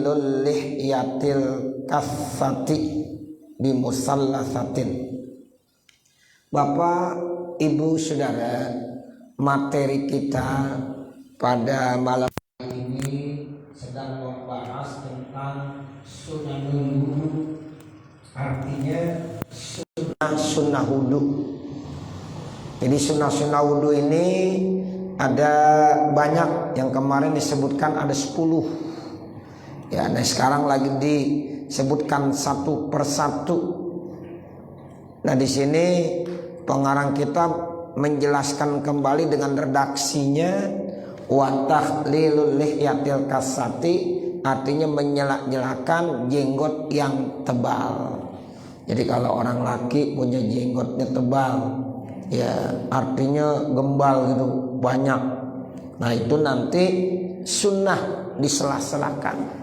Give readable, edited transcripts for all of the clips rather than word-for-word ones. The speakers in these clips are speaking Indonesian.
tahlilul lihyatil kasati bimusallasatin. Bapak, Ibu, Saudara, materi kita pada malam ini sedang membahas tentang sunanul wudu, artinya sunnah wudu. Jadi sunnah wudu ini ada banyak, yang kemarin disebutkan ada 10. Ya, nah sekarang lagi disebutkan satu persatu. Nah di sini pengarang kitab menjelaskan kembali dengan redaksinya, wa tahlilul lihyatil kasati, artinya menyela-nyelakan jenggot yang tebal. Jadi kalau orang laki punya jenggotnya tebal, ya artinya gembal gitu, banyak. Nah itu nanti sunnah disela-selakan.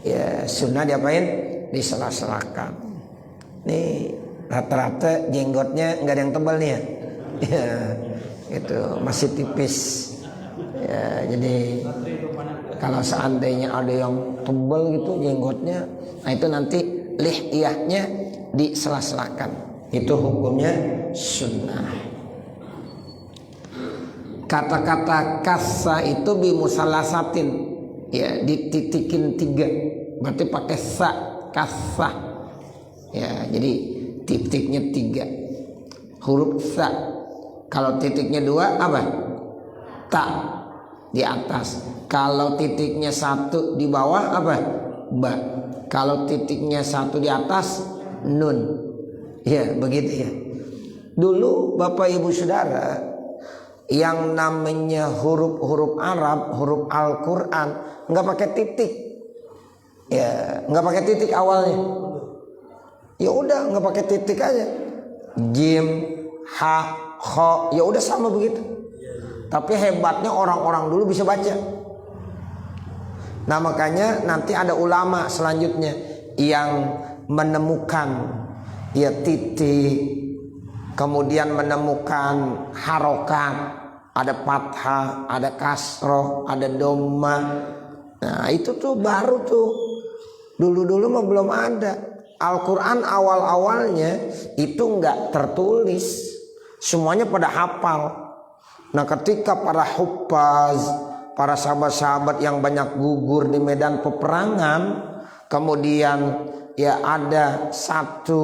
Ya sunnah diapain? Disela-selakan. Nih rata-rata jenggotnya nggak ada yang tebal nih ya. Ya itu masih tipis. Ya jadi kalau seandainya ada yang tebal gitu jenggotnya, nah itu nanti lihyahnya disela-selakan. Itu hukumnya sunnah. Kata-kata kassa itu bimusallasatin, ya dititikin 3, berarti pakai sa, kassa. Ya jadi titiknya 3, huruf sa. Kalau titiknya 2 apa? Ta di atas. Kalau titiknya 1 di bawah apa? Ba. Kalau titiknya 1 di atas nun. Ya begitu ya. Dulu Bapak Ibu Saudara, yang namanya huruf-huruf Arab, huruf Al-Quran nggak pakai titik, ya nggak pakai titik awalnya. Ya udah nggak pakai titik aja, jim, ha, kho, ya udah sama begitu. Tapi hebatnya orang-orang dulu bisa baca. Nah makanya nanti ada ulama selanjutnya yang menemukan ya titik, kemudian menemukan harokat. Ada fathah, ada kasroh, ada dhamma. Nah itu tuh baru tuh. Dulu-dulu mah belum ada. Al-Quran awal-awalnya itu nggak tertulis, semuanya pada hafal. Nah ketika para huffaz, para sahabat-sahabat yang banyak gugur di medan peperangan, kemudian ya ada satu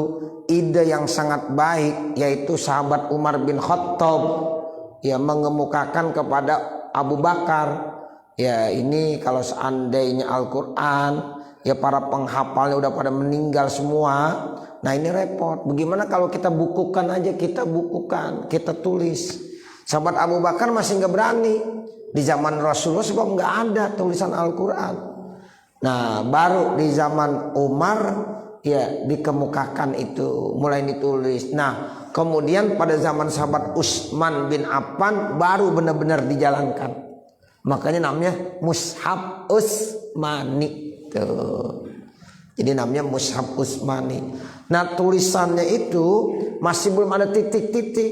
ide yang sangat baik, yaitu sahabat Umar bin Khattab ya mengemukakan kepada Abu Bakar, ya ini kalau seandainya Al-Quran ya para penghafalnya udah pada meninggal semua, nah ini repot. Bagaimana kalau kita bukukan aja, kita bukukan, kita tulis. Sahabat Abu Bakar masih nggak berani, di zaman Rasulullah sebab nggak ada tulisan Al-Quran. Nah baru di zaman Umar ya dikemukakan itu, mulai ditulis. Nah kemudian pada zaman sahabat Utsman bin Affan baru benar-benar dijalankan. Makanya namanya Mushaf Utsmani tuh. Jadi namanya Mushaf Utsmani. Nah tulisannya itu masih belum ada titik-titik,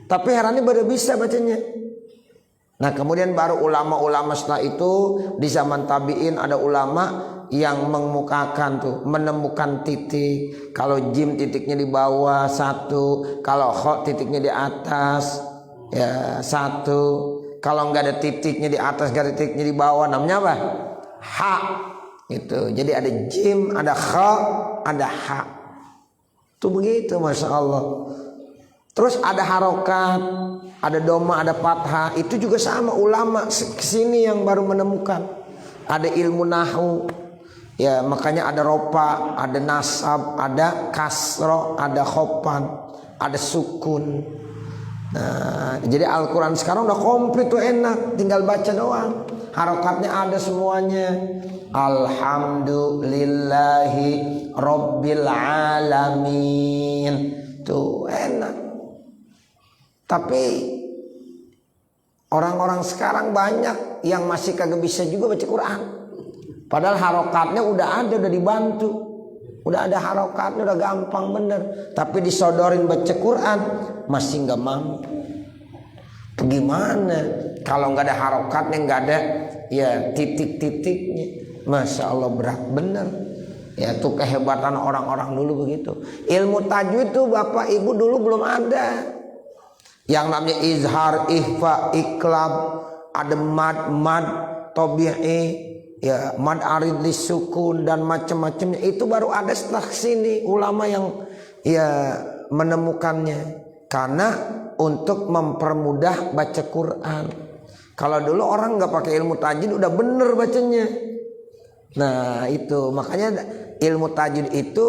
tapi herannya baru bisa bacanya. Nah kemudian baru ulama-ulama setelah itu di zaman tabi'in ada ulama yang mengemukakan tuh, menemukan titik. Kalau jim titiknya di bawah 1, kalau kho titiknya di atas ya 1. Kalau nggak ada titiknya di atas, nggak ada titiknya di bawah, namanya apa? Ha. Gitu. Jadi ada jim, ada kho, ada ha. Tuh begitu, masya Allah. Terus ada harokat, ada dhamma, ada fathah. Itu juga sama, ulama kesini yang baru menemukan. Ada ilmu nahu. Ya makanya ada ropa, ada nasab, ada kasroh, ada khopan, ada sukun. Nah jadi Al-Quran sekarang udah komplit tuh, enak, tinggal baca doang. Harokatnya ada semuanya. Alhamdulillahi Rabbil Alamin. Tuh enak. Tapi orang-orang sekarang banyak yang masih kagak bisa juga baca Quran. Padahal harokatnya udah ada, udah dibantu, udah ada harokatnya, udah gampang bener. Tapi disodorin baca Quran masih nggak mampu. Gimana? Kalau nggak ada harokatnya, nggak ada ya titik-titiknya. Masya Allah berat bener. Ya itu kehebatan orang-orang dulu begitu. Ilmu tajwid itu Bapak Ibu dulu belum ada. Yang namanya izhar, ikhfa, iklab, ada mad tabi'i, ya mad arid lisukun dan macam-macamnya. Itu baru ada setelah sini ulama yang ya menemukannya. Karena untuk mempermudah baca Quran. Kalau dulu orang nggak pakai ilmu tajwid udah bener bacanya. Nah itu makanya ilmu tajwid itu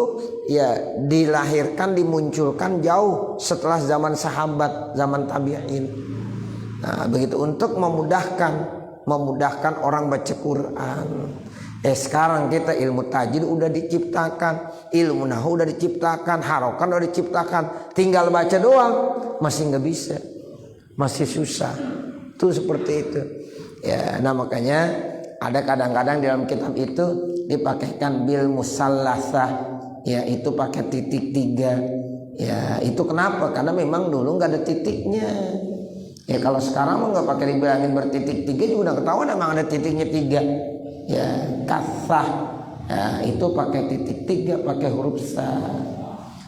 ya dilahirkan, dimunculkan jauh setelah zaman sahabat, zaman tabi'in. Nah begitu untuk memudahkan orang baca Quran. Sekarang kita ilmu tajwid udah diciptakan, ilmu nahwu udah diciptakan, harokan udah diciptakan, tinggal baca doang masih nggak bisa, masih susah. Tuh seperti itu. Ya, nah makanya ada kadang-kadang dalam kitab itu dipakaikan bil musallasah, ya itu pakai titik 3. Ya itu kenapa? Karena memang dulu nggak ada titiknya. Ya kalau sekarang mah nggak pakai dibilangin bertitik 3 juga udah ketahuan emang ada titiknya 3. Ya kasah, ya itu pakai titik 3, pakai huruf sa.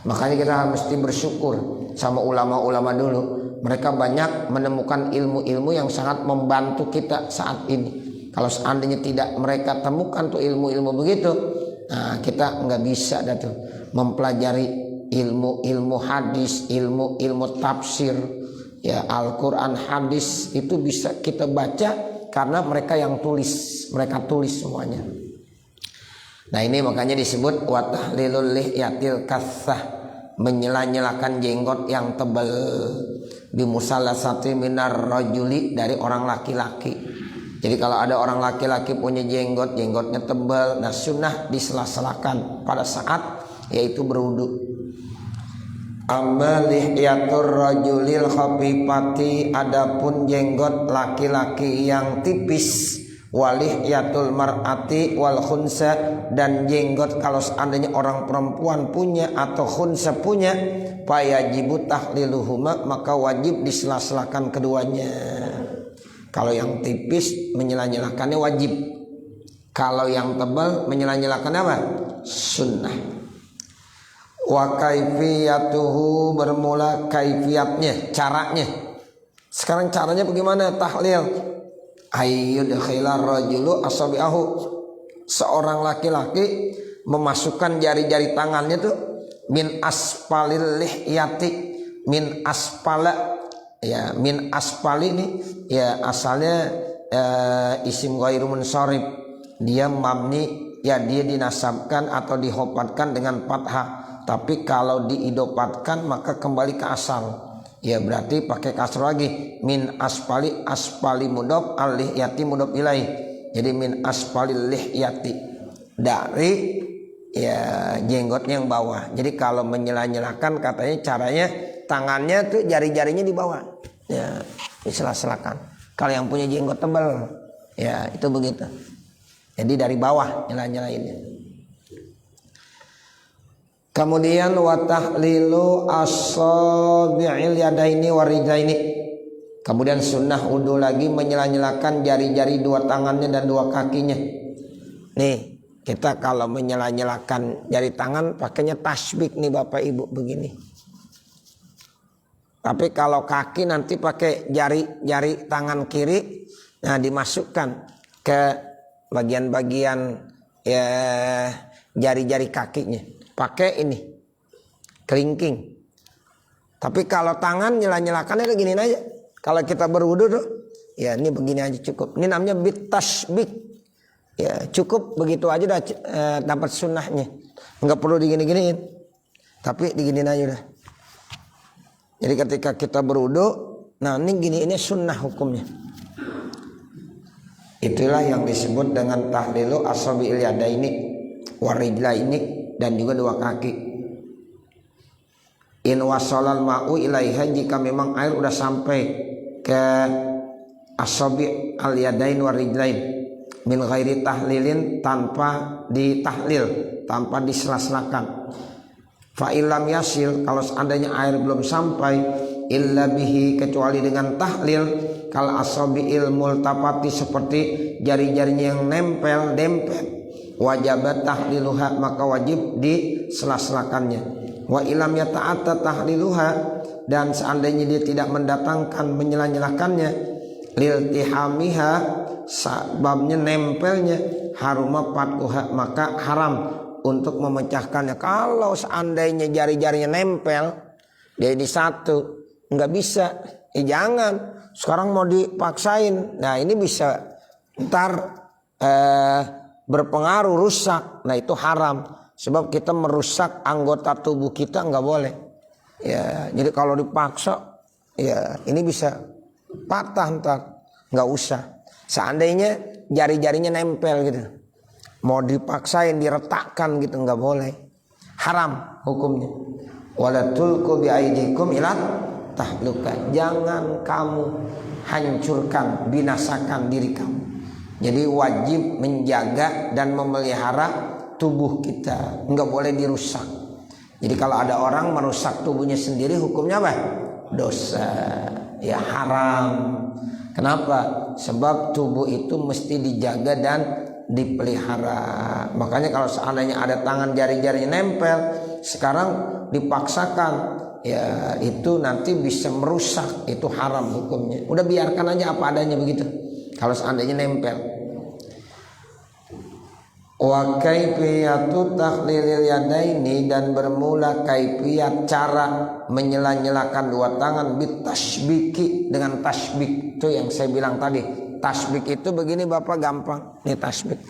Makanya kita mesti bersyukur sama ulama-ulama dulu. Mereka banyak menemukan ilmu-ilmu yang sangat membantu kita saat ini. Kalau seandainya tidak mereka temukan tuh ilmu-ilmu begitu, nah kita nggak bisa dah tuh mempelajari ilmu-ilmu hadis, ilmu-ilmu tafsir, ya Al-Quran, hadis itu bisa kita baca karena mereka yang tulis, mereka tulis semuanya. Nah ini makanya disebut wa tahlilul lihyatil kassah, menyela-nyelakan jenggot yang tebal, bimusallasati minar rajuli, dari orang laki-laki. Jadi kalau ada orang laki-laki punya jenggotnya tebal, nah sunnah disela-selakan pada saat yaitu berwudu. Amma lihyatur rajulil khafifati, adapun jenggot laki-laki yang tipis, walihyatul mar'ati wal khunsa, dan jenggot kalau seandainya orang perempuan punya atau khunsa punya, fayajibu tahliluhuma, maka wajib disela-selakan keduanya. Kalau yang tipis menyela-nyelakannya wajib. Kalau yang tebal menyela-nyelakannya apa? Sunnah. Wa kaifiyatuhu, bermula kaifiatnya, caranya. Sekarang caranya bagaimana tahlil? Ayyudkhilar rajulu asabi'ahu, seorang laki-laki memasukkan jari-jari tangannya tuh min asfalil lihyati, min aspala. Ya min aspali ini ya asalnya isim ghairu munsharif, dia mabni, ya dia dinasabkan atau dihopatkan dengan fathah, tapi kalau diidopatkan maka kembali ke asal, ya berarti pakai kasroh lagi. Min aspali, aspali mudhof, al lihyati mudhof ilaih, jadi min aspali lihyati, dari ya jenggotnya yang bawah. Jadi kalau menyela-nyelakan katanya caranya tangannya tuh jari-jarinya di bawah, ya disela-selakan. Kalau yang punya jenggot tebal, ya itu begitu. Jadi dari bawah nyela-nyelainnya. Kemudian wa tahlilu asabi'il yadaini warijlaini. Kemudian sunnah wudu lagi menyela-nyelakan jari-jari dua tangannya dan dua kakinya. Nih kita kalau menyela-nyelakan jari tangan pakainya tasbih nih Bapak Ibu begini. Tapi kalau kaki nanti pakai jari tangan kiri, nah dimasukkan ke bagian-bagian ya jari-jari kakinya. Pakai ini kelingking. Tapi kalau tangan nyela-nyelakannya kayak gini aja. Kalau kita berwudu tuh, ya ini begini aja cukup. Ini namanya bit tasbih. Ya cukup begitu aja udah dapat sunnahnya. Enggak perlu digini-giniin. Tapi diginiin aja udah. Jadi ketika kita berwudu, nah ini sunnah hukumnya. Itulah yang disebut dengan tahlilu asabi'il yadaini warijlaini, dan juga dua kaki. In wasalal ma'u ilaiha, jika memang air udah sampai ke asabi' al yadain warijlain min ghairi tahlilin, tanpa ditahlil, tanpa disela-selakan. Fa illam yasil, kalau seandainya air belum sampai, illa bihi, kecuali dengan tahlil, kal asabi'il multafati, seperti jari-jarinya yang nempel dempet, wajibat tahliluha maka wajib disela-selakannya. Wa ilam yata'atta tahliluha, dan seandainya dia tidak mendatangkan menyela-nyelakannya, liltihamiha sebabnya nempelnya, haruma fatquha maka haram untuk memecahkannya. Kalau seandainya jari-jarinya nempel jadi satu, nggak bisa, jangan. Sekarang mau dipaksain, nah ini bisa ntar berpengaruh, rusak. Nah itu haram, sebab kita merusak anggota tubuh kita, nggak boleh. Ya, jadi kalau dipaksa, ya ini bisa patah ntar, nggak usah. Seandainya jari-jarinya nempel gitu, mau dipaksain, diretakkan gitu, nggak boleh, haram hukumnya. Wala tulqu biaidikum ila tahluka, jangan kamu hancurkan, binasakan diri kamu. Jadi wajib menjaga dan memelihara tubuh kita, nggak boleh dirusak. Jadi kalau ada orang merusak tubuhnya sendiri, hukumnya apa? Dosa, ya haram. Kenapa? Sebab tubuh itu mesti dijaga dan dipelihara. Makanya kalau seandainya ada tangan jari-jarinya nempel, sekarang dipaksakan, ya itu nanti bisa merusak, itu haram hukumnya. Udah biarkan aja apa adanya begitu. Kalau seandainya nempel. Wa kaifiyatu takhlilil yadaini, dan bermula kaifiyat cara menyela-nyelakan dua tangan bitasbiki, dengan tasbik. Itu yang saya bilang tadi, tasbik itu begini Bapak, gampang. Ini tasbik.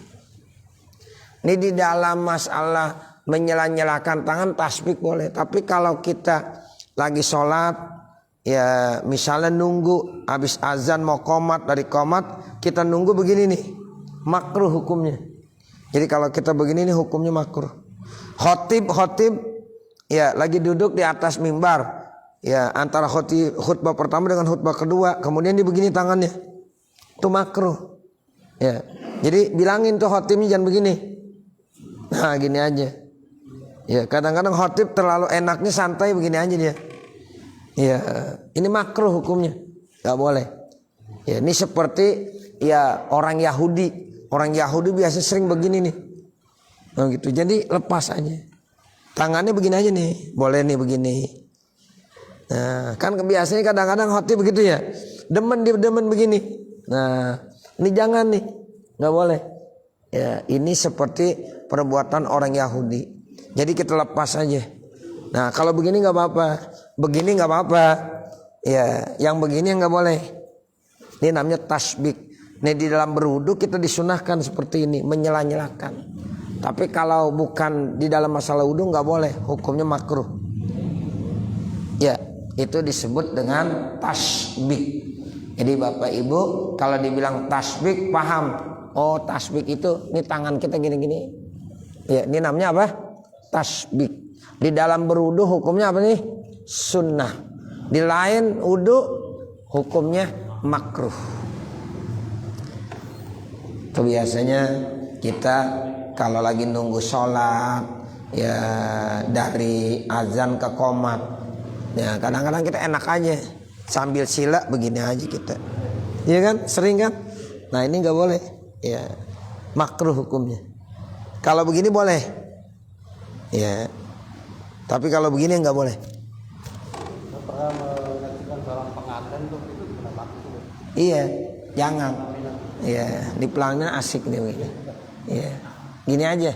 Ini di dalam masalah menyela-nyelakan tangan tasbik boleh. Tapi kalau kita lagi sholat, ya misalnya nunggu habis azan mau qomat, dari qomat kita nunggu begini nih, makruh hukumnya. Jadi kalau kita begini nih hukumnya makruh. Khotib ya lagi duduk di atas mimbar, ya antara khutbah pertama dengan khutbah kedua, kemudian dia begini tangannya, itu makruh. Ya, jadi bilangin tuh khotibnya jangan begini. Nah gini aja. Ya kadang-kadang khotib terlalu enaknya santai begini aja dia. Ya ini makruh hukumnya, nggak boleh. Ya ini seperti ya orang Yahudi. Orang Yahudi biasa sering begini nih, nah, gitu. Jadi lepas aja, tangannya begini aja nih, boleh nih begini. Nah, kan biasanya kadang-kadang khotib begitu ya, demen begini. Nah, ini jangan nih, nggak boleh. Ya, ini seperti perbuatan orang Yahudi. Jadi kita lepas aja. Nah, kalau begini nggak apa-apa, begini nggak apa-apa. Ya, yang begini nggak boleh. Ini namanya tasbik. Nih di dalam berwudu kita disunahkan seperti ini, menyela-nyelakan. Tapi kalau bukan di dalam masalah wudu nggak boleh, hukumnya makruh. Ya, itu disebut dengan tasbik. Jadi Bapak Ibu kalau dibilang tasbik paham. Oh tasbik itu, ini tangan kita gini-gini. Ya, ini namanya apa? Tasbik. Di dalam berwudu hukumnya apa nih? Sunnah. Di lain wudu hukumnya makruh. Itu biasanya kita kalau lagi nunggu sholat, ya dari azan ke qomat, ya kadang-kadang kita enak aja sambil sila begini aja kita, iya kan, sering kan. Nah ini nggak boleh, ya makruh hukumnya. Kalau begini boleh, ya, tapi kalau begini nggak boleh. Pernah menyaksikan seorang pengantin tuh itu kenapa? Iya, jangan. Ya, di pelangnya asik nih begini. Ya, gini aja.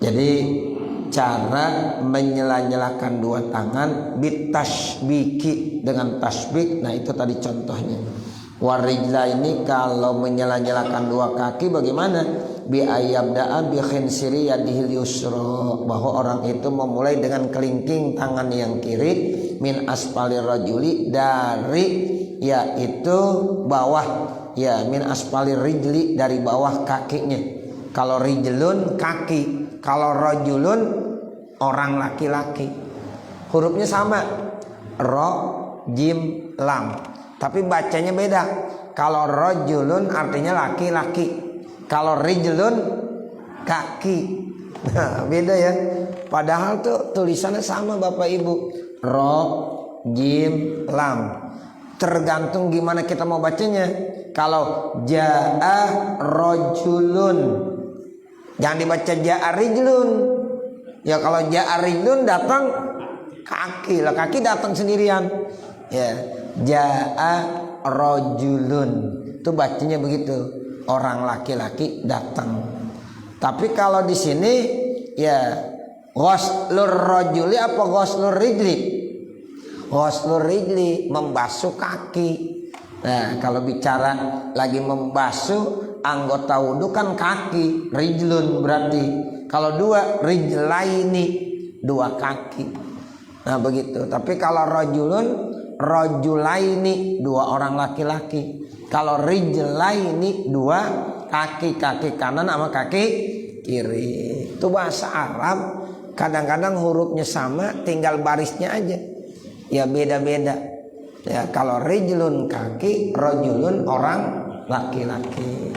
Jadi cara menyela-nyelakan dua tangan bitasbiki, dengan tasbik. Nah itu tadi contohnya. Warijla ini kalau menyela-nyelakan dua kaki bagaimana? Bi ayyabda'a bi khinsiri yadihil yusra, bahwa orang itu memulai dengan kelingking tangan yang kiri, min aspalir rajuli, dari yaitu bawah, ya min aspalir rijli, dari bawah kakinya. Kalau rijlun kaki, kalau rajulun orang laki-laki. Hurufnya sama, ro, jim, lam, tapi bacanya beda. Kalau rajulun artinya laki-laki, kalau rijlun kaki. Nah, beda ya. Padahal tuh tulisannya sama Bapak Ibu. Ro, jim, lam. Tergantung gimana kita mau bacanya. Kalau ja'a rajulun, jangan dibaca ja'a rijlun. Ya kalau ja'a rijlun datang kaki lah, kaki datang sendirian. Ya, ja'a rajulun itu bacanya begitu, orang laki-laki datang. Tapi kalau di sini ya ghuslur rajuli apa ghuslur rijli? Ghuslur rijli, membasuh kaki. Nah, kalau bicara lagi membasuh anggota wudhu kan kaki, rijlun berarti. Kalau dua, rijlaini, dua kaki. Nah begitu. Tapi kalau rajulun, rajulaini, dua orang laki-laki. Kalau rijlaini, dua kaki, kaki kanan sama kaki kiri. Itu bahasa Arab. Kadang-kadang hurufnya sama, tinggal barisnya aja. Ya beda-beda. Ya kalau rijlun kaki, rajulun orang laki-laki.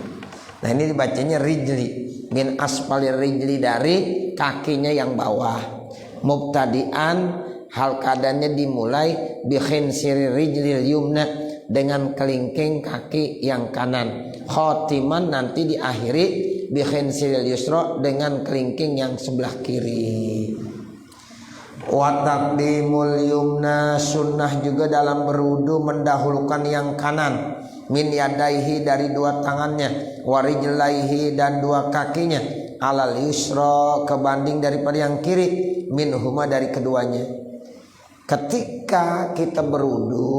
Nah ini dibacanya rijli, min asfalir rijli, dari kakinya yang bawah. Mubtadi'an, hal keadaannya dimulai bi khinsiri rijlil yumna, dengan kelingking kaki yang kanan. Khotiman, nanti diakhiri bi khinsiril yusra, dengan kelingking yang sebelah kiri. Wa taqdimul yumna, sunnah juga dalam berwudu mendahulukan yang kanan. Min yadaihi, dari dua tangannya. Wa rijlaihi, dan dua kakinya. Alal yusra, kebanding daripada yang kiri. Min huma, dari keduanya. Ketika kita berwudu,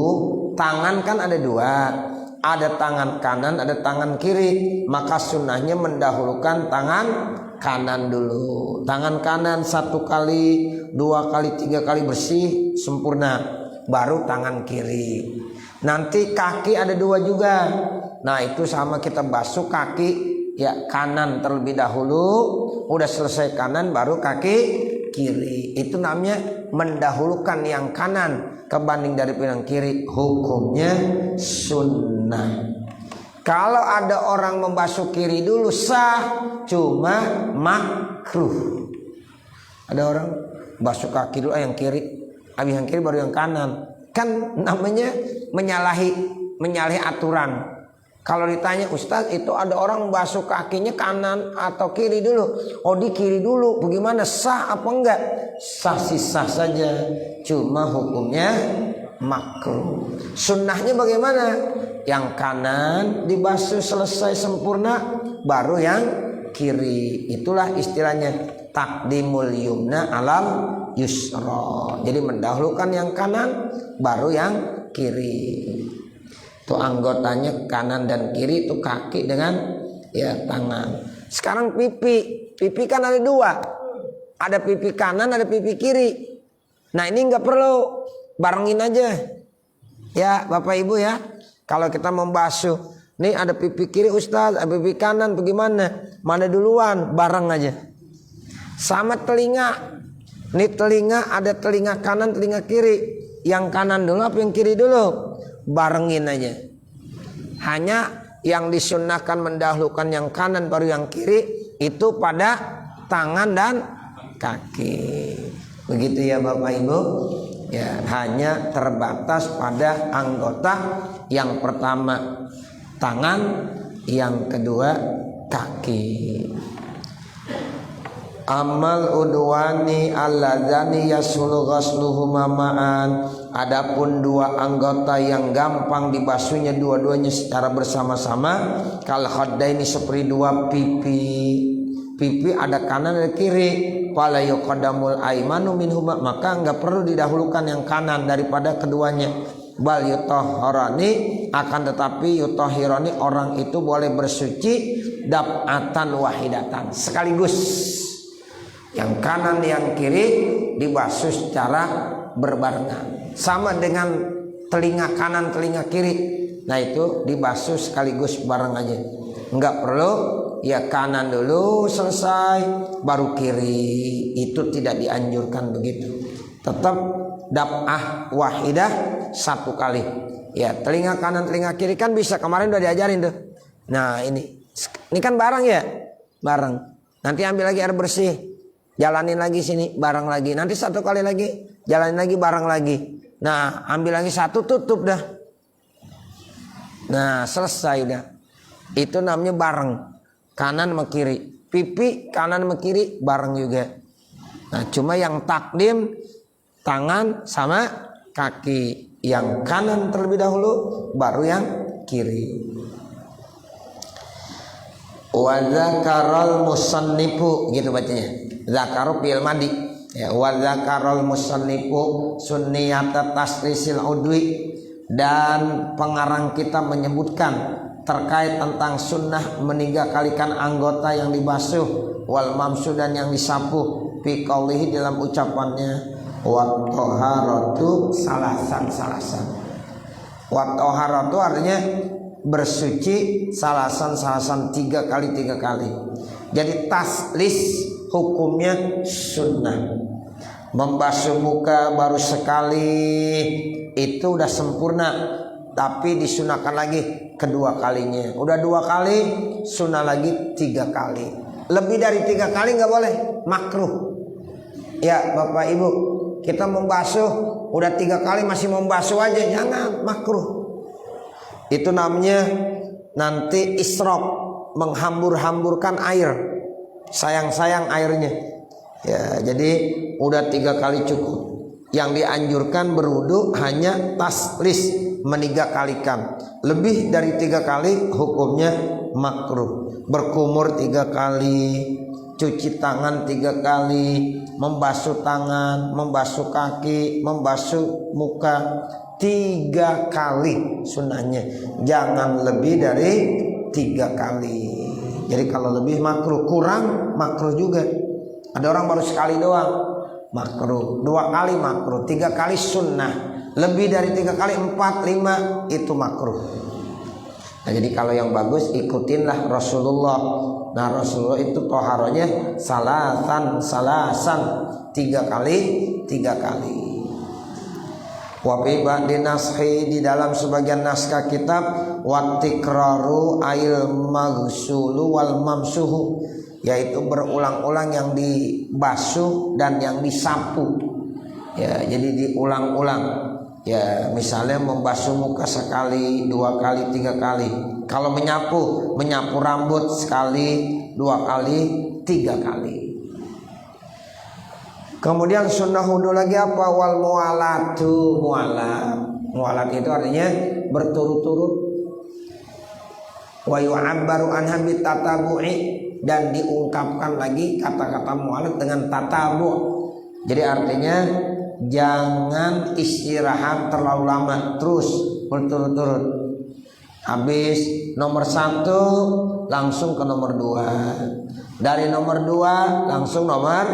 tangan kan ada dua, ada tangan kanan, ada tangan kiri. Maka sunnahnya mendahulukan tangan kanan dulu. Tangan kanan 1 kali, 2 kali, 3 kali bersih sempurna, baru tangan kiri. Nanti kaki ada 2 juga. Nah itu sama, kita basuh kaki ya kanan terlebih dahulu. Udah selesai kanan baru kaki kiri. Itu namanya mendahulukan yang kanan kebanding dari yang kiri. Hukumnya sunnah. Kalau ada orang membasuh kiri dulu sah, cuma makruh. Ada orang basuh kaki dulu yang kiri, habis yang kiri baru yang kanan. Kan namanya menyalahi aturan. Kalau ditanya, Ustaz itu ada orang basuh kakinya kanan atau kiri dulu? Oh di kiri dulu, bagaimana, sah apa enggak? Sah sih sah saja, cuma hukumnya makruh. Sunnahnya bagaimana? Yang kanan dibasuh selesai sempurna, baru yang kiri. Itulah istilahnya taqdimul yumna alam yusra. Jadi mendahulukan yang kanan, baru yang kiri. Itu anggotanya kanan dan kiri, itu kaki dengan ya tangan. Sekarang pipi kan ada 2, ada pipi kanan, ada pipi kiri. Nah ini nggak perlu, barengin aja ya Bapak Ibu ya. Kalau kita membasuh, nih ada pipi kiri Ustaz, ada pipi kanan, bagaimana? Mana duluan? Bareng aja. Sama telinga, nih telinga ada telinga kanan, telinga kiri. Yang kanan dulu apa yang kiri dulu? Barengin aja. Hanya yang disunnahkan mendahulukan yang kanan baru yang kiri, itu pada tangan dan kaki. Begitu ya Bapak Ibu. Ya, hanya terbatas pada anggota. Yang pertama tangan, yang kedua kaki. Amal udwani alladzani yasulu ghasluhuma ma'an. Adapun 2 anggota yang gampang dibasuhnya dua-duanya secara bersama-sama, kal khaddaini, seperti 2 pipi. Pipi ada kanan ada kiri. Fala yuqaddamul aymanu minhuma, maka enggak perlu didahulukan yang kanan daripada keduanya. Bal yutahharani, akan tetapi yutahhirani, orang itu boleh bersuci dab'atan wahidatan, sekaligus. Yang kanan yang kiri dibasuh secara berbarengan. Sama dengan telinga kanan telinga kiri. Nah itu dibasuh sekaligus bareng aja. Enggak perlu ya kanan dulu selesai baru kiri. Itu tidak dianjurkan begitu. Tetap dab'ah wahidah 1 kali. Ya telinga kanan telinga kiri kan bisa, kemarin udah diajarin tuh. Nah ini kan bareng ya, bareng. Nanti ambil lagi air bersih, jalanin lagi sini, bareng lagi. Nanti 1 kali lagi, jalanin lagi, bareng lagi. Nah ambil lagi 1, tutup dah. Nah selesai udah. Itu namanya bareng, kanan sama kiri. Pipi kanan sama kiri bareng juga. Nah cuma yang takdim tangan sama kaki. Yang kanan terlebih dahulu, baru yang kiri. Wa dzakarul musannifu, gitu bacanya. Zakaru fi'il madi. Ya, wa dzakarul musannifu sunniyata tasrisil udwi, dan pengarang kita menyebutkan terkait tentang sunnah meninggalkan anggota yang dibasuh, wal mamsu dan yang disapu, fi qaulihi dalam ucapannya, wa toharatu salasan. Wa toharatu artinya bersuci salasan 3 kali. Jadi taslis hukumnya sunnah. Membasuh muka baru sekali itu udah sempurna, tapi disunahkan lagi kedua kalinya. Udah 2 kali, sunnah lagi 3 kali. Lebih dari 3 kali nggak boleh, makruh. Ya Bapak Ibu, kita membasuh udah 3 kali masih membasuh aja, jangan, makruh. Itu namanya nanti israf, menghambur-hamburkan air, sayang airnya. Ya, jadi udah 3 kali cukup. Yang dianjurkan berwudu hanya taslis, 3 kalikan. Lebih dari 3 kali hukumnya makruh. Berkumur 3 kali, cuci tangan 3 kali, membasuh tangan, membasuh kaki, membasuh muka 3 kali sunnahnya. Jangan lebih dari 3 kali. Jadi kalau lebih makruh, kurang makruh juga. Ada orang baru sekali doang, makruh. 2 kali makruh, 3 kali sunnah. Lebih dari 3 kali, 4, 5 itu makruh. Nah jadi kalau yang bagus ikutinlah Rasulullah. Nah Rasulullah itu toharonya salasan 3 kali. Wa fi ba'di nashi, di dalam sebagian naskah kitab, wa tikraru ail maghsulu wal mamsuhu, yaitu berulang-ulang yang dibasuh dan yang disapu. Ya, jadi diulang-ulang. Ya, misalnya membasuh muka sekali, 2 kali, 3 kali. Kalau menyapu rambut sekali, 2 kali, 3 kali. Kemudian sunnah wudu lagi apa? Wal mualatu, mualat itu artinya berturut-turut. Wa yu'abbaru anha bitatabu'i, dan diungkapkan lagi kata-kata mualat dengan tatabu. Jadi artinya jangan istirahat terlalu lama, terus berturut-turut. Habis nomor 1 langsung ke nomor 2, dari nomor 2 langsung nomor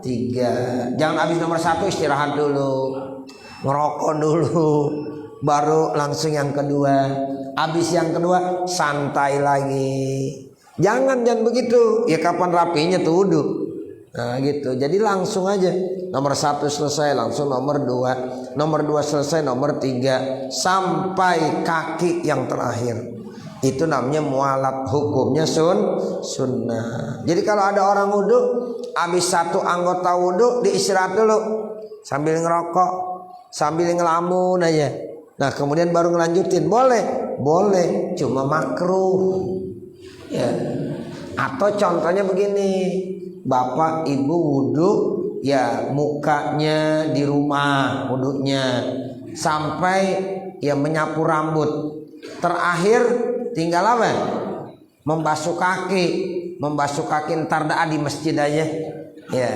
3. Jangan habis nomor 1 istirahat dulu, ngerokok dulu, baru langsung yang kedua. Habis yang kedua santai lagi. Jangan begitu. Ya kapan rapinya tuh wudu. Nah gitu. Jadi langsung aja. Nomor 1 selesai langsung nomor 2. Nomor 2 selesai nomor 3. Sampai kaki yang terakhir. Itu namanya mualat, hukumnya sunnah. Jadi kalau ada orang wudu, habis 1 anggota wudu diistirahat dulu, sambil ngerokok, sambil ngelamun aja. Nah kemudian baru ngelanjutin, boleh, cuma makruh. Ya. Atau contohnya begini, bapak ibu wudu, ya mukanya di rumah wudunya, sampai ya menyapu rambut, terakhir tinggal apa? Membasuh kaki ntar dah di masjid aja. Ya,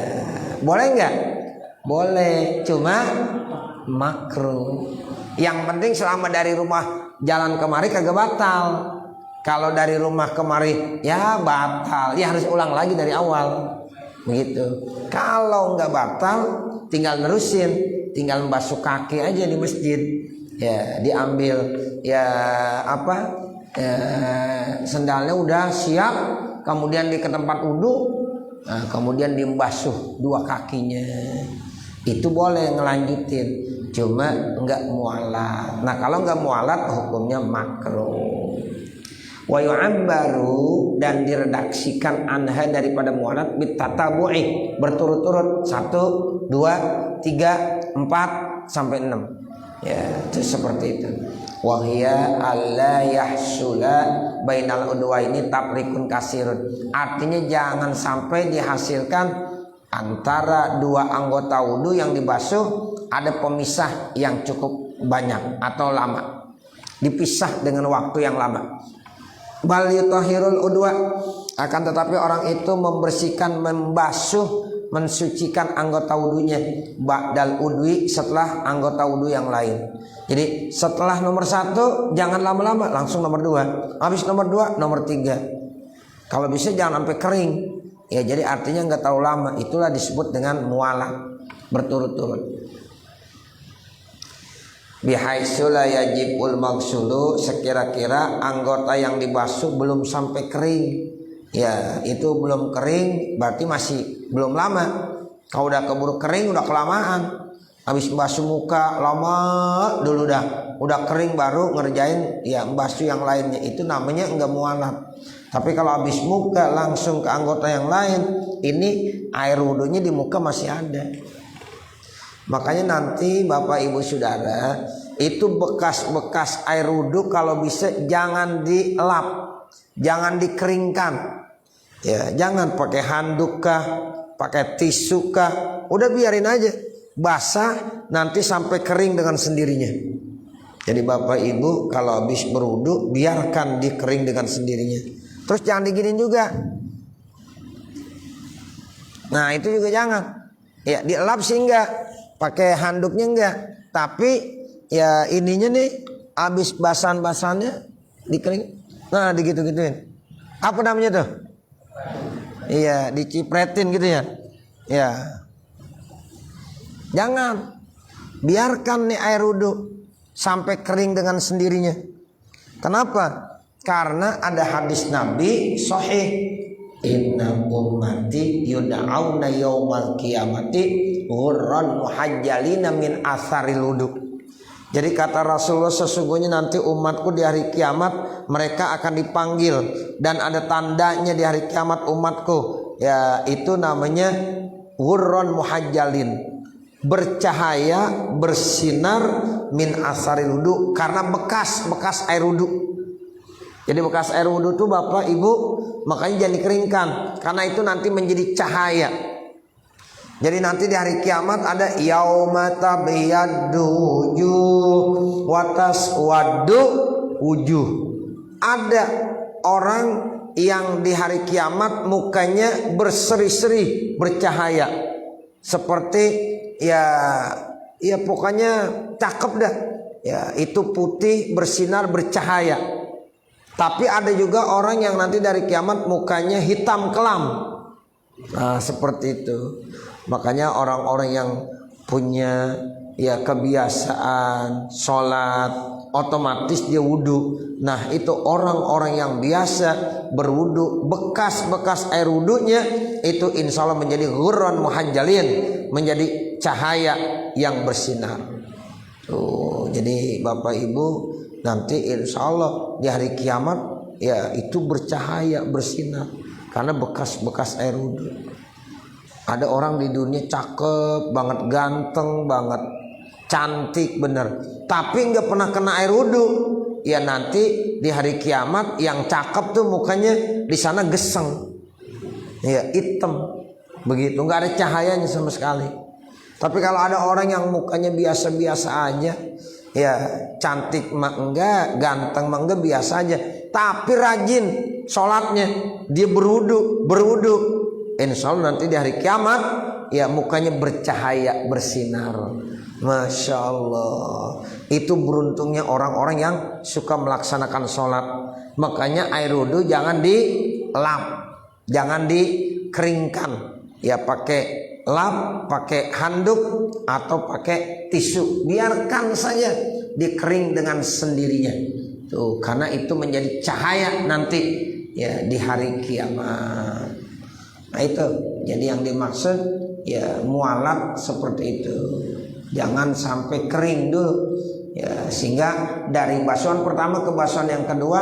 boleh nggak? Boleh, cuma makruh. Yang penting selama dari rumah jalan kemari kagak batal. Kalau dari rumah kemari ya batal, ya harus ulang lagi dari awal. Begitu. Kalau nggak batal, tinggal nerusin, tinggal membasuh kaki aja di masjid. Ya, diambil ya apa? Sendalnya udah siap, kemudian ke tempat wudhu, nah, kemudian dibasuh 2 kakinya, itu boleh ngelanjutin, cuma nggak mualat. Nah kalau nggak mualat hukumnya makruh. Wa yu'abbaru, dan diredaksikan anha daripada mualat bitatabu'i, berturut-turut 1, 2, 3, 4 sampai 6. Ya itu seperti itu. wa hiya alla yahsula bainal udwaini tabrikun kasirun. Artinya jangan sampai dihasilkan antara dua anggota wudu yang dibasuh ada pemisah yang cukup banyak atau lama, dipisah dengan waktu yang lama. Bal yutahhirul udwa, akan tetapi orang itu membersihkan, membasuh, mensucikan anggota wudunya ba'dal udwi, setelah anggota wudu yang lain. Jadi setelah nomor 1 jangan lama-lama, langsung nomor 2, habis nomor 2 nomor 3. Kalau bisa jangan sampai kering. Ya jadi artinya nggak terlalu lama. Itulah disebut dengan mualah, berturut-turut. Bihaitsu la yajibul maghsulu, sekira-kira anggota yang dibasuh belum sampai kering. Ya itu belum kering berarti masih belum lama. Kalau udah keburu kering udah kelamaan. Habis basuh muka lama dulu udah kering baru ngerjain ya basuh yang lainnya, itu namanya enggak mualah. Tapi kalau habis muka langsung ke anggota yang lain, ini air wudunya di muka masih ada. Makanya nanti Bapak Ibu Saudara, itu bekas-bekas air wudu kalau bisa jangan dilap, jangan dikeringkan. Ya, jangan pakai handuk kah, pakai tisu kah, udah biarin aja basah nanti sampai kering dengan sendirinya. Jadi Bapak Ibu kalau habis berwudu biarkan dikering dengan sendirinya. Terus jangan diginin juga. Nah, itu juga jangan. Ya, dilap sih enggak, pakai handuknya enggak, tapi ya ininya nih habis basan-basannya dikering. Nah, digitu-gituin. Apa namanya tuh? Iya, dicipretin gitu ya. Ya. Jangan. Biarkan nih air wudu sampai kering dengan sendirinya. Kenapa? Karena ada hadis Nabi sahih, inna ummati yud'auna yaumal qiyamati ghurran muhajjalina min atharil wudu. Jadi kata Rasulullah, sesungguhnya nanti umatku di hari kiamat mereka akan dipanggil dan ada tandanya di hari kiamat umatku, ya itu namanya ghurran muhajjalin, bercahaya bersinar min atharil wudu, karena bekas air wudu. Jadi bekas air wudu itu Bapak Ibu makanya jangan dikeringkan, karena itu nanti menjadi cahaya. Jadi nanti di hari kiamat ada yauma tabyaddu wujuh wa taswaddu wujuh. Ada orang yang di hari kiamat mukanya berseri-seri, bercahaya. Seperti ya pokoknya cakep dah. Ya, itu putih, bersinar, bercahaya. Tapi ada juga orang yang nanti dari kiamat mukanya hitam kelam. Nah, seperti itu. Makanya orang-orang yang punya ya kebiasaan sholat, otomatis dia wudu. Nah, itu orang-orang yang biasa berwudu, bekas-bekas air wudunya itu insya Allah menjadi ghurran muhajjalin, menjadi cahaya yang bersinar. Tuh, jadi Bapak Ibu nanti insya Allah di hari kiamat ya itu bercahaya, bersinar karena bekas-bekas air wudu. Ada orang di dunia cakep banget, ganteng banget, cantik bener, tapi nggak pernah kena air wudu. Ya nanti di hari kiamat yang cakep tuh mukanya di sana geseng, ya hitam begitu, nggak ada cahayanya sama sekali. Tapi kalau ada orang yang mukanya biasa-biasa aja, ya cantik mah enggak, ganteng mah enggak, biasa aja, tapi rajin sholatnya, dia berwudu, insya Allah nanti di hari kiamat ya mukanya bercahaya, bersinar. Masya Allah, itu beruntungnya orang-orang yang suka melaksanakan sholat. Makanya air wudu jangan dilap, jangan dikeringkan, ya pakai lap, pakai handuk atau pakai tisu, biarkan saja dikering dengan sendirinya. Tuh, karena itu menjadi cahaya nanti ya di hari kiamat. Nah itu, jadi yang dimaksud ya mualat seperti itu. Jangan sampai kering dulu ya, sehingga dari basuhan pertama ke basuhan yang kedua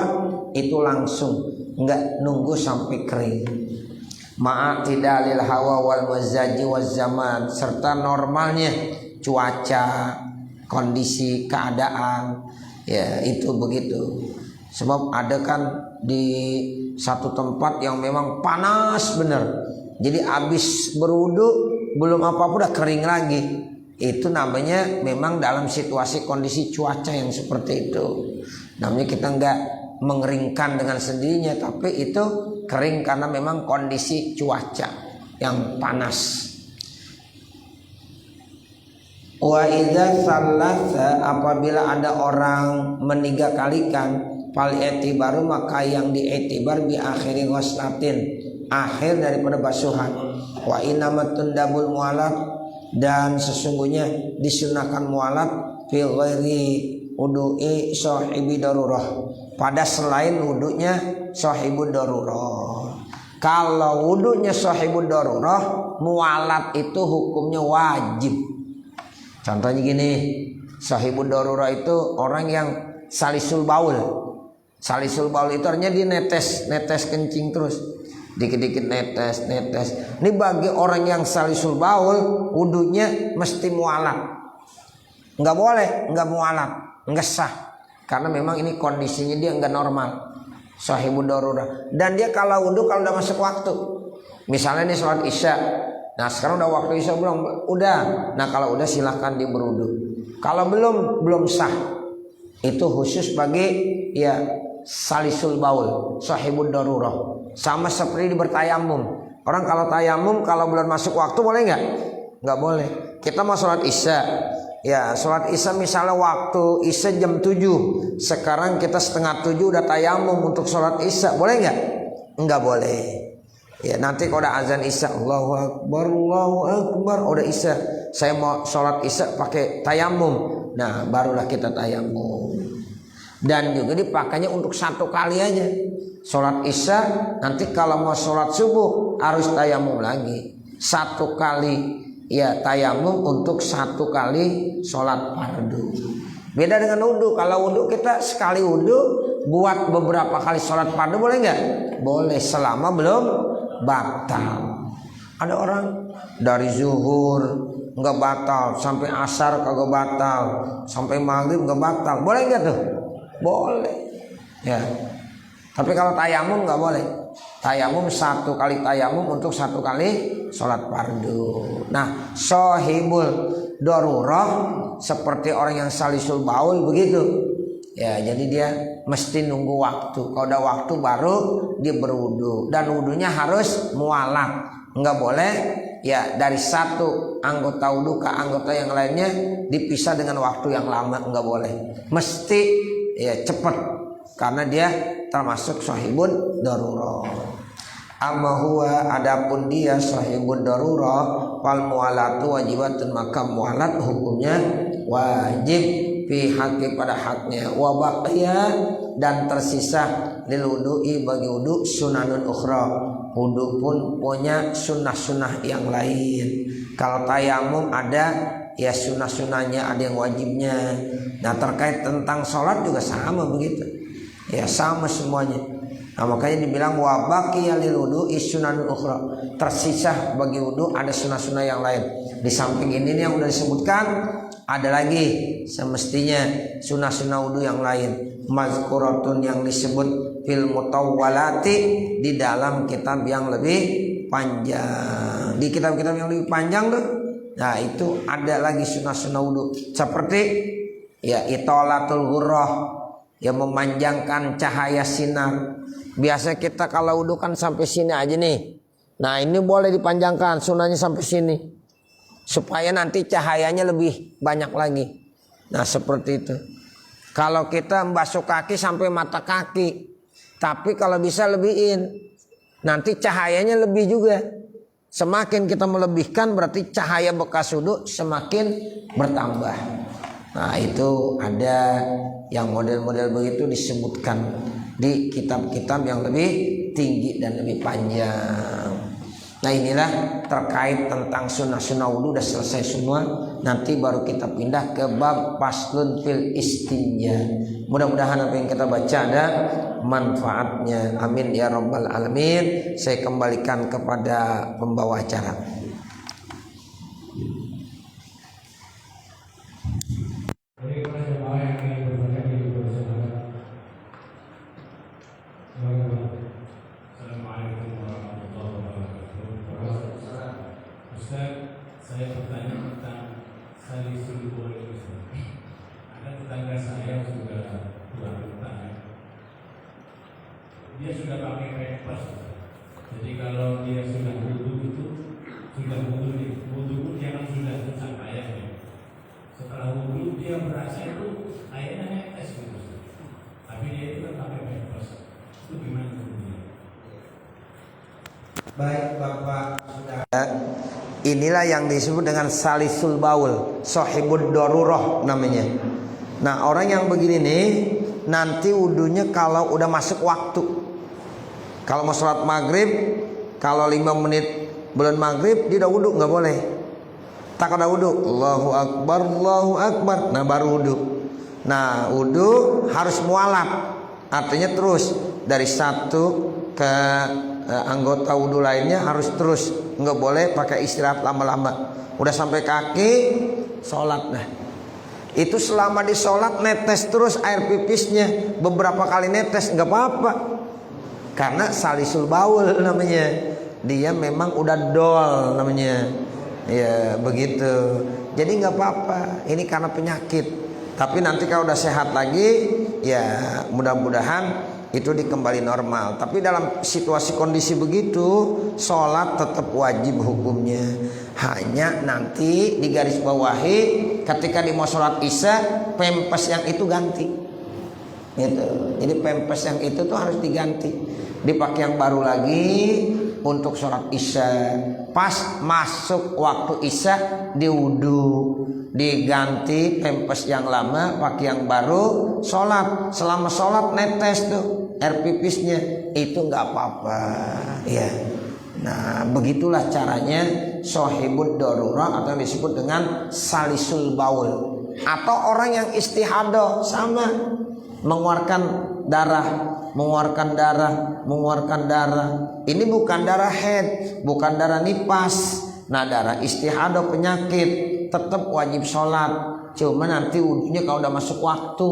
itu langsung, enggak nunggu sampai kering. Ma'atidalil hawa wal mazaji waz zaman, serta normalnya cuaca, kondisi keadaan. Ya itu begitu. Sebab ada kan di satu tempat yang memang panas bener. Jadi habis berwudu belum apa-apa udah kering lagi. Itu namanya memang dalam situasi kondisi cuaca yang seperti itu. Namanya kita enggak mengeringkan dengan sendirinya, tapi itu kering karena memang kondisi cuaca yang panas. Wa idza sallasa, apabila ada orang meniga kalikan, fal i'tibaru, maka yang diiktibar bi akhiri ghuslatin, akhir daripada basuhan. Wa inamatun dabul mualat, dan sesungguhnya disunahkan mualat fil ghairi wudu'i sahibi darurah, pada selain wudunya sahibud darurah. Kalau wudunya sahibud darurah, mualat itu hukumnya wajib. Contohnya gini, sahibud darurah itu orang yang salisul baul. Salisul baul itu artinya dia netes kencing terus, dikit-dikit netes. Ini bagi orang yang salisul baul, wudunya mesti mualat. Nggak boleh nggak mualat, nggak sah, karena memang ini kondisinya dia nggak normal, sahibud darurah. Dan dia kalau wudu kalau udah masuk waktu, misalnya nih sholat isya, nah sekarang udah waktu isya belum? Udah. Nah kalau udah silahkan dia berwudu. Kalau belum sah. Itu khusus bagi ya salisul baul, sahibud darurah. Sama seperti bertayamum. Orang kalau tayamum kalau belum masuk waktu boleh nggak? Nggak boleh. Kita mau sholat isya. Ya sholat isya misalnya waktu isya jam 7, sekarang kita setengah 7 udah tayamum untuk sholat isya, boleh nggak? Nggak boleh. Ya nanti kalau udah azan isya, Allahu Akbar, udah isya, saya mau sholat isya pakai tayamum, nah barulah kita tayamum. Dan juga dipakainya untuk satu kali aja. Sholat isya, nanti kalau mau sholat subuh harus tayamum lagi. Satu kali ya tayamum untuk satu kali sholat fardu. Beda dengan wudu. Kalau wudu kita sekali wudu buat beberapa kali sholat fardu, boleh nggak? Boleh selama belum batal. Ada orang dari zuhur nggak batal, sampai asar kagak batal, sampai maghrib nggak batal, boleh nggak tuh? Boleh. Ya. Tapi kalau tayamum nggak boleh. Tayamum satu kali tayamum untuk satu kali sholat fardu. Nah, sahibul darurah seperti orang yang salisul baul begitu. Ya, jadi dia mesti nunggu waktu. Kalau udah waktu baru dia berwudu, dan wudunya harus mualat. Enggak boleh ya dari satu anggota wudu ke anggota yang lainnya dipisah dengan waktu yang lama, enggak boleh. Mesti ya cepat, karena dia termasuk sahibul darurah. Amma huwa, adapun dia sahibul darurah, fal mualatu wajibatun, maka mualat hukumnya wajib fi haqqi, pada haknya, wa baqiya, dan tersisa lil wudu'i, bagi wudu sunanun ukhra, wudu pun punya sunnah-sunnah yang lain. Kalau tayamum ada ya sunnah-sunnahnya, ada yang wajibnya. Nah terkait tentang sholat juga sama begitu, ya sama semuanya. Nah makanya dibilang wa baqiya lil wudu'i sunanun ukhra, tersisa bagi wudu ada sunnah-sunnah yang lain. Di samping ini yang udah disebutkan, ada lagi semestinya sunnah-sunnah wudu yang lain, mazkuratun, yang disebut fil mutawwalati, di dalam kitab yang lebih panjang. Di kitab-kitab yang lebih panjang tuh, nah itu ada lagi sunnah-sunnah wudu, seperti ya itolatul ghurrah, yang memanjangkan cahaya sinar. Biasa kita kalau wudu kan sampai sini aja nih. Nah ini boleh dipanjangkan sunnahnya sampai sini, supaya nanti cahayanya lebih banyak lagi. Nah seperti itu. Kalau kita membasuh kaki sampai mata kaki, tapi kalau bisa lebihin, nanti cahayanya lebih juga. Semakin kita melebihkan berarti cahaya bekas wudu semakin bertambah. Nah itu ada yang model-model begitu disebutkan di kitab-kitab yang lebih tinggi dan lebih panjang. Nah inilah terkait tentang sunnah-sunnah wudu udah selesai semua. Nanti baru kita pindah ke bab faslun fil istinja. Mudah-mudahan apa yang kita baca ada manfaatnya. Amin ya rabbal alamin. Saya kembalikan kepada pembawa acara. Bagi para jemaah yang ingin bertanya di Assalamualaikum warahmatullahi wabarakatuh. Ustaz, saya bertanya tentang salisul baul. Ada tetangga saya sudah tua renta, dia sudah pakai pampers. Jadi kalau dia sudah wudhu itu sudah wudhu dia kan sudah susah ayahnya. Setelah wudhu dia berasa itu ayahnya netes gitu. Tapi dia itu kan pakai pampers. Itu gimana kemudian? Baik Bapak Saudara, inilah yang disebut dengan salisul baul, sohibud darurah namanya. Nah orang yang begini nih nanti wudunya kalau udah masuk waktu. Kalau mau sholat maghrib, kalau 5 menit bulan maghrib dia udah wudu, nggak boleh. Tak ada wudu, Allahu Akbar, nah baru wudu. Nah wudu harus mualaf, artinya terus dari satu ke anggota wudu lainnya harus terus, nggak boleh pakai istirahat lama-lama. Udah sampai kaki, sholat nah. Itu selama di sholat netes terus air pipisnya, beberapa kali netes nggak apa-apa, karena salisul baul namanya. Dia memang udah dol namanya, ya begitu. Jadi nggak apa-apa, ini karena penyakit. Tapi nanti kalau udah sehat lagi, ya mudah-mudahan itu dikembali normal. Tapi dalam situasi kondisi begitu, sholat tetap wajib hukumnya. Hanya nanti di garis bawahi ketika di mau sholat isya, pempes yang itu ganti. Gitu. Jadi pempes yang itu tuh harus diganti, dipakai yang baru lagi untuk sholat isya. Pas masuk waktu isya diwudu, diganti pempes yang lama pakai yang baru, sholat. Selama sholat netes tuh air pipisnya, itu nggak apa-apa ya. Nah begitulah caranya sohibud darurah atau yang disebut dengan salisul baul. Atau orang yang istihadah sama, mengeluarkan darah. Ini bukan darah haid, bukan darah nipas. Nah darah istihadah penyakit tetap wajib sholat. Cuma nanti wudunya kalau udah masuk waktu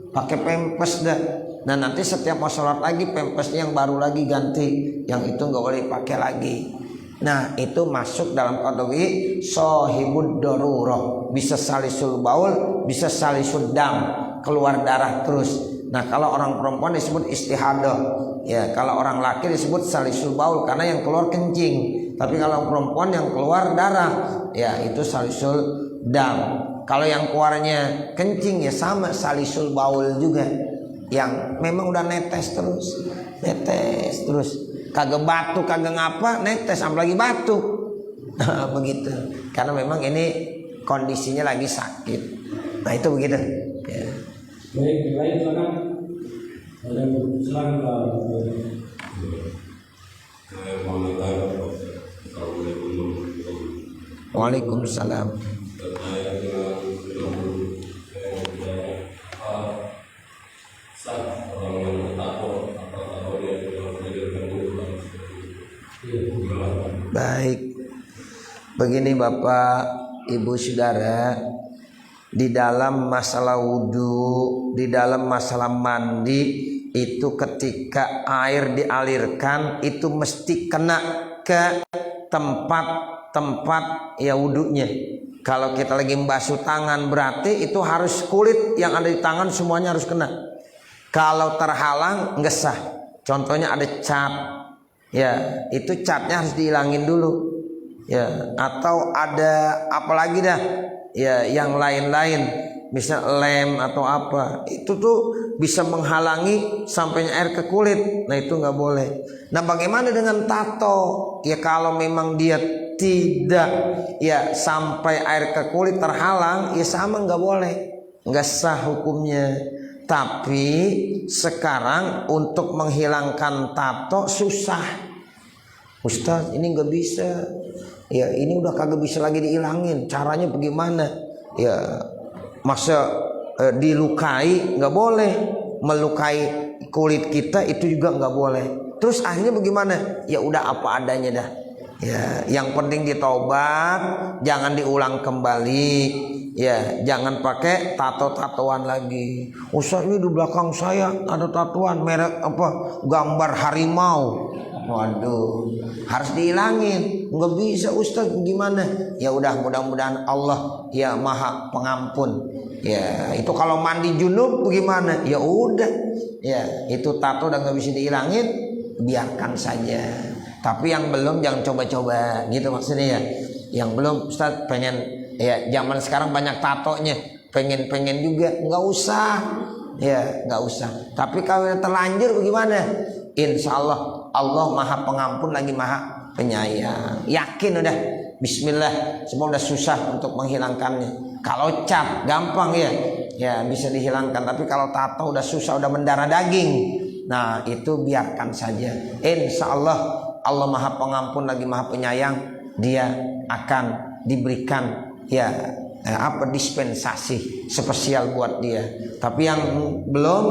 pakai pempes dah. Nah nanti setiap mau sholat lagi pempesnya yang baru lagi ganti, yang itu nggak boleh pakai lagi. Nah itu masuk dalam kategori sohibud darurah. Bisa salisul baul, bisa salisul dam, keluar darah terus. Nah kalau orang perempuan disebut istihadah, ya kalau orang laki disebut salisul baul karena yang keluar kencing. Tapi kalau perempuan yang keluar darah, ya itu salisul dam. Kalau yang keluarnya kencing ya sama salisul baul juga, yang memang udah netes terus, kagak batuk kagak ngapa, netes apalagi batuk. Begitu, karena memang ini kondisinya lagi sakit. Nah itu begitu ya. Baik, lain silakan. Silakan Pak. Waalaikumsalam. Baik, begini Bapak, Ibu, Saudara, di dalam masalah wudhu, di dalam masalah mandi, itu ketika air dialirkan itu mesti kena ke tempat ya wudhunya. Kalau kita lagi membasuh tangan berarti itu harus kulit yang ada di tangan semuanya harus kena. Kalau terhalang nggak sah. Contohnya ada cat, ya itu catnya harus dihilangin dulu, ya. Atau ada apalagi dah, ya yang lain-lain, misal lem atau apa, itu tuh bisa menghalangi sampainya air ke kulit. Nah itu nggak boleh. Nah bagaimana dengan tato? Ya kalau memang dia tidak ya sampai air ke kulit terhalang, ya sama nggak boleh, nggak sah hukumnya. Tapi sekarang untuk menghilangkan tato susah, Ustaz ini nggak bisa, ya ini udah kagak bisa lagi dihilangin, caranya bagaimana? Ya masa dilukai nggak boleh, melukai kulit kita itu juga nggak boleh. Terus akhirnya bagaimana? Ya udah apa adanya dah. Ya, yang penting ditaubat, jangan diulang kembali. ya jangan pakai tato-tatoan lagi. Ustaz, ini di belakang saya ada tatoan merek apa, gambar harimau. Waduh, harus dihilangin. Nggak bisa Ustaz, gimana? Ya udah, mudah-mudahan Allah ya maha pengampun. Ya itu kalau mandi junub bagaimana? Ya udah, ya itu tato udah nggak bisa dihilangin, biarkan saja. Tapi yang belum jangan coba-coba, gitu maksudnya ya. Yang belum, Ustaz pengen, ya zaman sekarang banyak tatonya, pengen juga, nggak usah, ya nggak usah. Tapi kalau terlanjur bagaimana? Insya Allah Allah maha pengampun lagi maha penyayang. Yakin udah, Bismillah, semua udah susah untuk menghilangkannya. Kalau cat gampang ya bisa dihilangkan. Tapi kalau tato udah susah, udah mendarah daging. Nah itu biarkan saja. Insya Allah Allah maha pengampun lagi maha penyayang. Dia akan diberikan dispensasi spesial buat dia. Tapi yang belum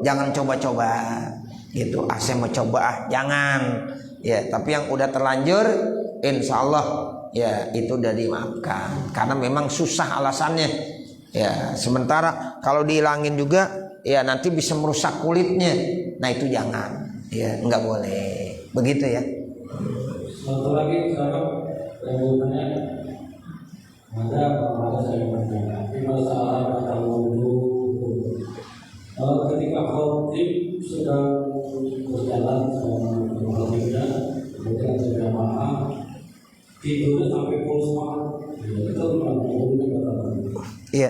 jangan coba-coba gitu. Saya mau coba jangan ya. Tapi yang udah terlanjur insya Allah ya itu udah dimaafkan karena memang susah alasannya ya. Sementara kalau dihilangin juga ya nanti bisa merusak kulitnya. Nah itu jangan ya, nggak boleh begitu ya. Satu lagi sekarang yang bertanya, ada saya bertanya, di masalah kata wudhu, ketika khotib sedang berjalan sama khotibnya, kemudian ada jamaah tidurnya sampai pulus malam, itu iya.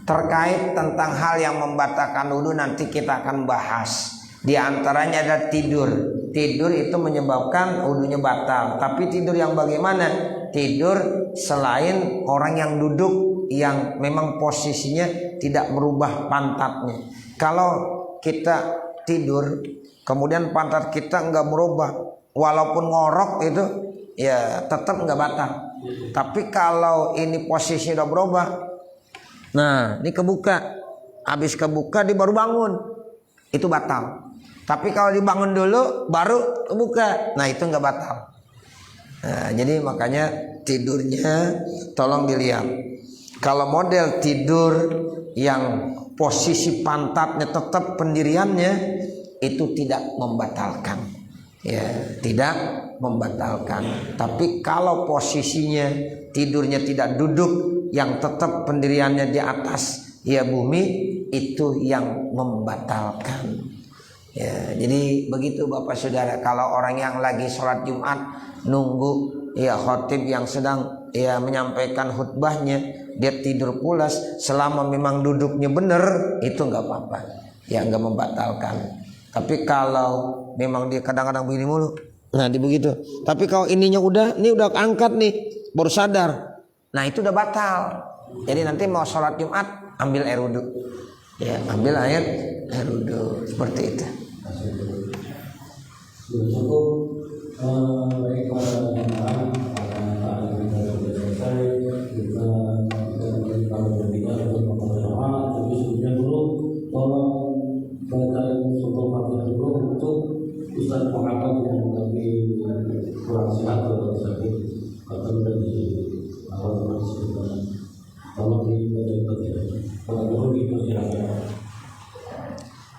Terkait tentang hal yang membatalkan wudhu nanti kita akan bahas. Di antaranya ada tidur. Tidur itu menyebabkan wudhunya batal. Tapi tidur yang bagaimana? Tidur selain orang yang duduk yang memang posisinya tidak merubah pantatnya. Kalau kita tidur kemudian pantat kita nggak merubah, walaupun ngorok itu ya tetap nggak batal. Tapi kalau ini posisi udah berubah, nah ini kebuka, habis kebuka dia baru bangun, itu batal. Tapi kalau dibangun dulu baru kebuka, nah itu nggak batal. Nah, jadi makanya tidurnya tolong dilihat. Kalau model tidur yang posisi pantatnya tetap pendiriannya itu tidak membatalkan, ya tidak membatalkan. Tapi kalau posisinya tidurnya tidak duduk, yang tetap pendiriannya di atas ya bumi, itu yang membatalkan. Ya, jadi begitu Bapak Saudara. Kalau orang yang lagi sholat Jumat nunggu ya khotib yang sedang ya menyampaikan khutbahnya, dia tidur pulas, selama memang duduknya benar itu nggak apa-apa, ya nggak membatalkan. Tapi kalau memang dia kadang-kadang begini mulu, nah di begitu. Tapi kalau ininya ini udah angkat nih, baru sadar, nah itu udah batal. Jadi nanti mau sholat Jumat ambil air wudhu, ya ambil air wudhu seperti itu. Cukup baik para jemaah pada kita sudah selesai, kita kalau berbicara untuk mempersiapkan, tapi sebelumnya dulu tolong baca surat Fatihah dulu untuk Ustaz Muhammad yang lagi kurang sehat atau sakit atau dari awal tersebut. Tolong dibaca Fatihah. Kalau dulu dipersiapkan.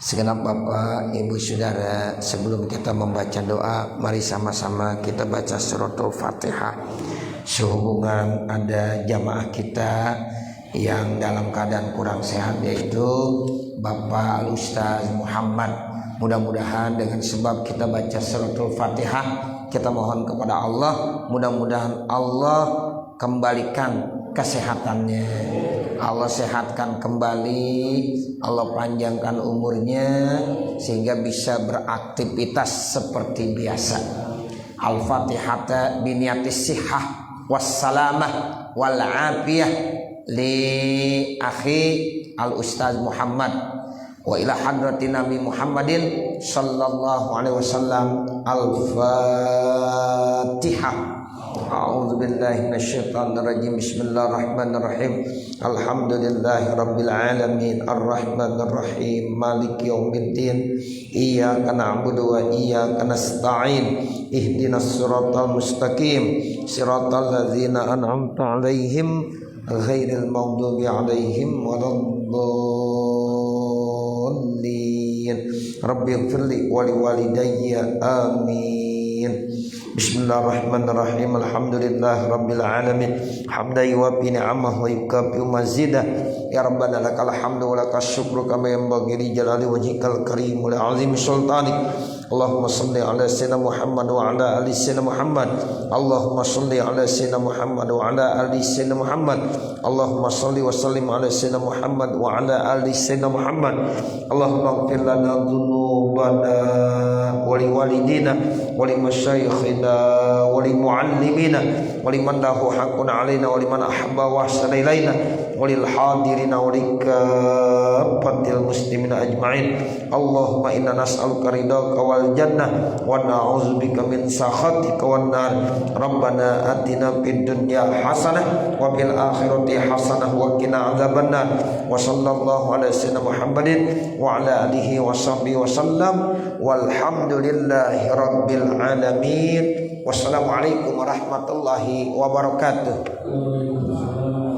Segenap Bapak, Ibu, Saudara, sebelum kita membaca doa, mari sama-sama kita baca suratul Fatihah. Sehubungan ada jamaah kita yang dalam keadaan kurang sehat, yaitu Bapak Al-Ustaz Muhammad. Mudah-mudahan dengan sebab kita baca suratul Fatihah, kita mohon kepada Allah, mudah-mudahan Allah kembalikan kesehatannya, Allah sehatkan kembali, Allah panjangkan umurnya sehingga bisa beraktivitas seperti biasa. Al-Fatihata biniatis sihah wassalamah wal afiyah li akhi al-Ustaz Muhammad wa ila hadrati Nabi Muhammadin sallallahu alaihi wasallam. Al-Fatihah. A'udzu billahi minasyaitonir rajim. Bismillahirrahmanirrahim. Alhamdulillahi rabbil alamin arrahmanir rahim maliki yaumiddin. Iyyaka na'budu wa iyyaka nasta'in. Ihdinas siratal mustaqim siratal ladzina an'amta 'alaihim ghairil maghdubi 'alaihim waladdallin. Rabbighfirli wa liwalidayya amin. Bismillahirrahmanirrahim. Alhamdulillah rabbil alamin. Hamdan yuwaffi ni'amahu wa yukafi'u mazidah. Ya Rabbana lakal hamdu wa lakas syukru kama yanbaghi li jalali wajhikal karim wa li 'azimi sultanik. Allahumma salli ala sayyidina Muhammad wa ala ali sayyidina Muhammad. Allahumma salli ala sayyidina Muhammad wa ala ali sayyidina Muhammad. Allahumma salli wa sallim ala sayyidina Muhammad wa ala ali sayyidina Muhammad. Allahumma ighfir lana dhunubana wa li walidina wa li masyayikhina wa li muallimina wa liman lahu haqqun alaina wa liman ahabba wa ahsana ilaina wa lil hadirina wa likaffatil muslimina ajma'in. Allahumma inna nas'aluka ridhaka wal jannah wa na'udzubika min sakhatika wan nar. Rabbana atina fid dunya hasanah wa fil akhirati hasanah wa qina adzabannar. Wa sallallahu ala sayyidina Muhammadin wa ala alihi wa sahbihi wa sallam walhamdulillahi rabbil alamin. Wassalamualaikum warahmatullahi wabarakatuh. Waalaikumsalam.